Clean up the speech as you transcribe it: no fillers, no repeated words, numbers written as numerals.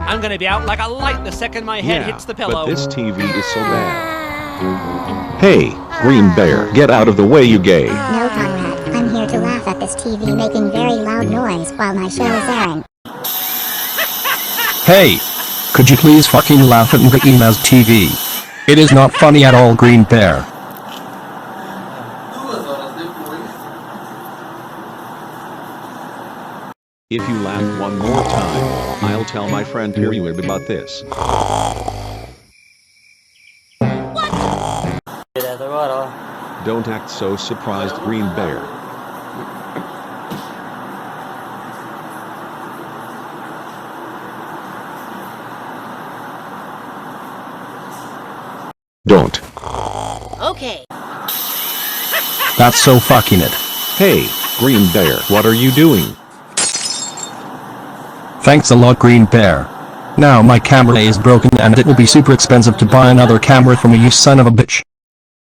I'm gonna be out like a light the second my head hits the pillow. But this TV is so bad. Hey, Green Bear, get out of the way, you gay. No, Conrad, I'm here to laugh at this TV making very loud noise while my show is airing. Hey! Could you please fucking laugh at Ima's TV? It is not funny at all, Green Bear. If you laugh one more time, I'll tell my friend REUPLOADED about this. Don't act so surprised, Green Bear. Don't. Okay. That's so fucking it. Hey, Green Bear, what are you doing? Thanks a lot, Green Bear. Now my camera is broken and it will be super expensive to buy another camera from you, son of a bitch.